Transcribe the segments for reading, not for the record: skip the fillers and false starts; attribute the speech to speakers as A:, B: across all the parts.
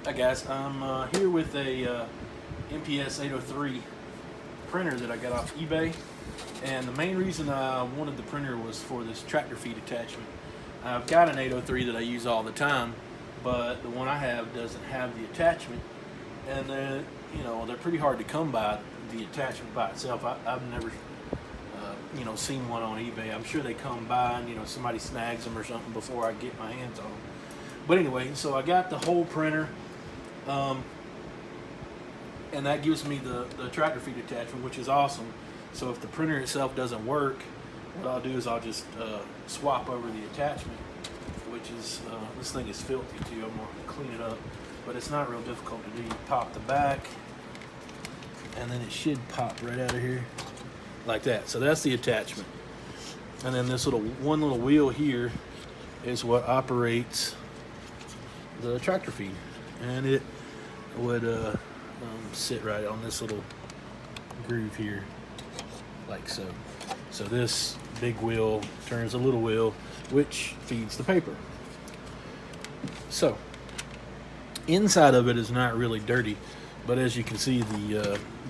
A: Hi guys, I'm here with a MPS 803 printer that I got off eBay, and the main reason I wanted the printer was for this tractor feed attachment. I've got an 803 that I use all the time, but the one I have doesn't have the attachment, and they're pretty hard to come by, the attachment by itself. I've never seen one on eBay. I'm sure they come by and somebody snags them or something before I get my hands on them. But anyway, so I got the whole printer. And that gives me the tractor feed attachment, which is awesome. So if the printer itself doesn't work, what I'll do is I'll just swap over the attachment, which is, this thing is filthy too. I'm going to clean it up, but it's not real difficult to do. You pop the back, and then it should pop right out of here, like that. So that's the attachment. And then this one little wheel here is what operates the tractor feed. And it would sit right on this little groove here, like so. So this big wheel turns a little wheel, which feeds the paper. So inside of it is not really dirty, but as you can see,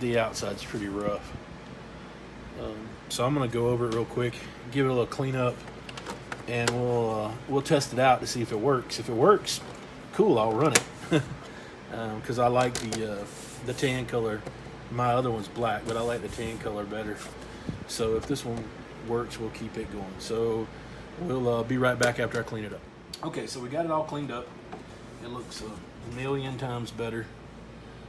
A: the outside's pretty rough. So I'm gonna go over it real quick, give it a little clean up, and we'll test it out to see if it works. If it works, cool, I'll run it. Because I like the tan color. My other one's black, but I like the tan color better. So if this one works, we'll keep it going. So we'll be right back after I clean it up. Okay, so we got it all cleaned up. It looks a million times better.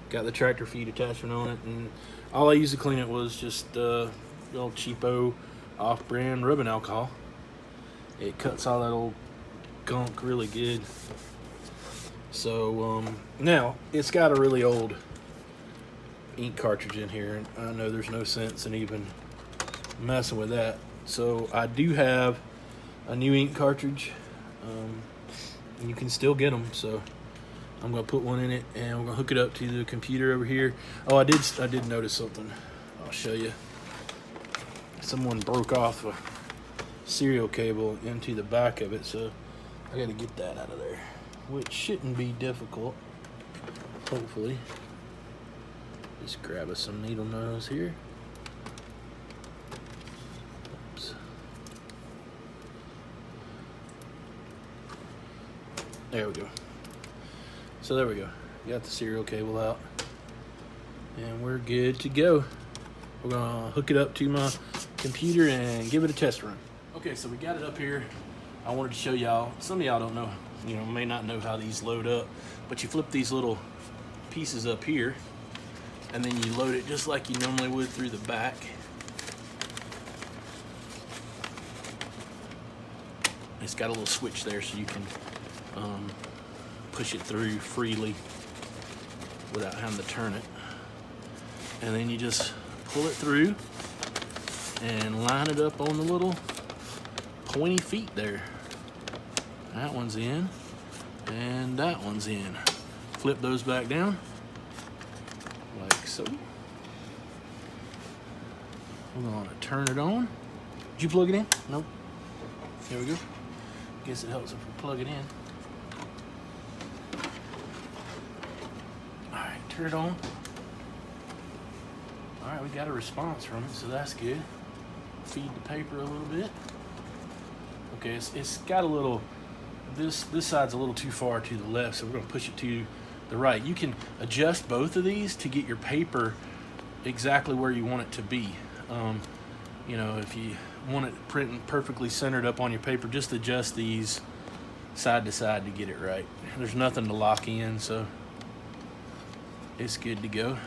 A: Got the tractor feed attachment on it, and all I used to clean it was just little cheapo off-brand rubbing alcohol. It cuts all that old gunk really good. So now it's got a really old ink cartridge in here, and I know there's no sense in even messing with that. So I do have a new ink cartridge, and you can still get them. So I'm gonna put one in it, and we're gonna hook it up to the computer over here. Oh, I did notice something. I'll show you. Someone broke off a serial cable into the back of it, so I got to get that out of there, which shouldn't be difficult, hopefully. Just grab us some needle nose here. Oops. There we go. So there we go. Got the serial cable out, and we're good to go. We're gonna hook it up to my computer and give it a test run. Okay, so we got it up here. I wanted to show y'all. Some of y'all don't know, may not know how these load up, but you flip these little pieces up here, and then you load it just like you normally would through the back. It's got a little switch there so you can push it through freely without having to turn it. And then you just pull it through and line it up on the little pointy feet there. That one's in, and that one's in. Flip those back down, like so. We're gonna turn it on. Did you plug it in? Nope. There we go. Guess it helps if we plug it in. All right, turn it on. All right, we got a response from it, so that's good. Feed the paper a little bit. Okay, it's got a little, this side's a little too far to the left, so we're gonna push it to the right. You can adjust both of these to get your paper exactly where you want it to be. If you want it printing perfectly centered up on your paper, just adjust these side to side to get it right. There's nothing to lock in, so it's good to go.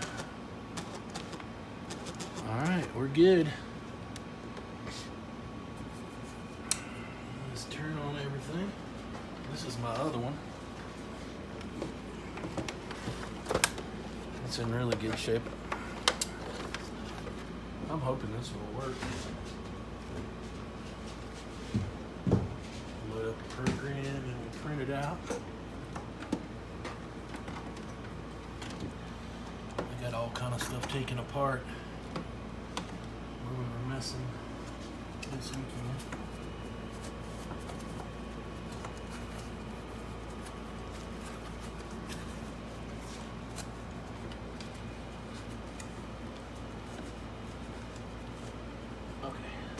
A: All right, we're good. Let's turn on everything. This is my other one. It's in really good shape. I'm hoping this will work. Load up the program and we'll print it out. I got all kind of stuff taken apart where we were messing this weekend.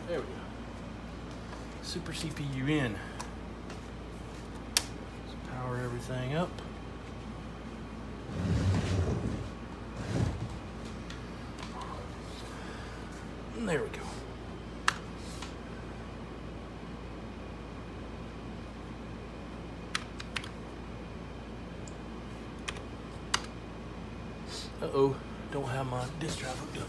A: There we go. Super CPU in. Let's power everything up. And there we go. Uh-oh, don't have my disk drive hooked up.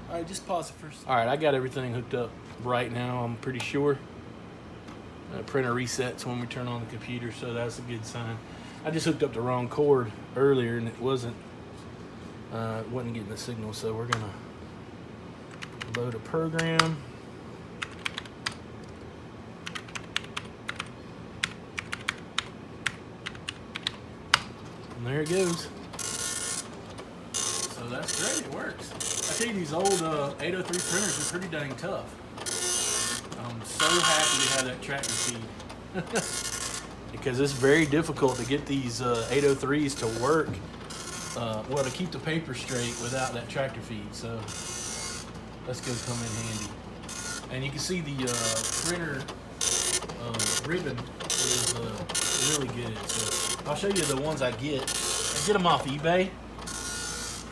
A: All right, just pause it first. All right, I got everything hooked up right now, I'm pretty sure. Printer resets when we turn on the computer, so that's a good sign. I just hooked up the wrong cord earlier and it wasn't getting the signal, so we're gonna load a program. And there it goes. So that's great, it works. I tell you, these old 803 printers are pretty dang tough. I'm so happy to have that tractor feed. Because it's very difficult to get these 803s to work, well, to keep the paper straight without that tractor feed. So that's going to come in handy. And you can see the printer ribbon is really good. So I'll show you the ones I get. I get them off eBay,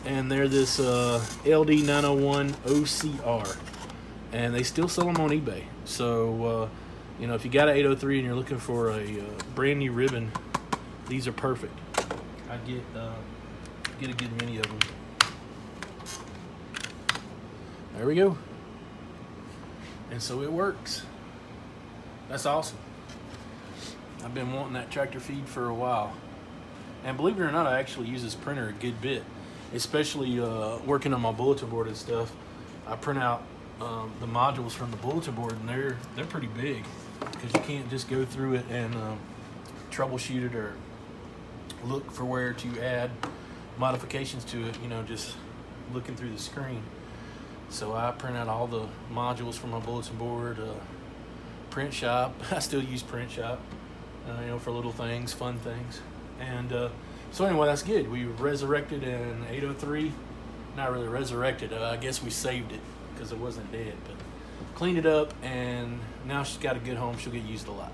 A: and they're this LD901 OCR, and they still sell them on eBay. So you know, if you got an 803 and you're looking for a brand new ribbon, these are perfect. I get a good many of them. There we go. And so it works. That's awesome. I've been wanting that tractor feed for a while. And believe it or not, I actually use this printer a good bit, especially working on my bulletin board and stuff. I print out the modules from the bulletin board, and they're pretty big, because you can't just go through it and troubleshoot it or look for where to add modifications to it, you know, just looking through the screen. So I print out all the modules from my bulletin board. Print shop, I still use print shop, you know, for little things, fun things. And so anyway, that's good. We resurrected an 803. Not really resurrected, I guess we saved it because it wasn't dead, but cleaned it up, and now she's got a good home. She'll get used a lot.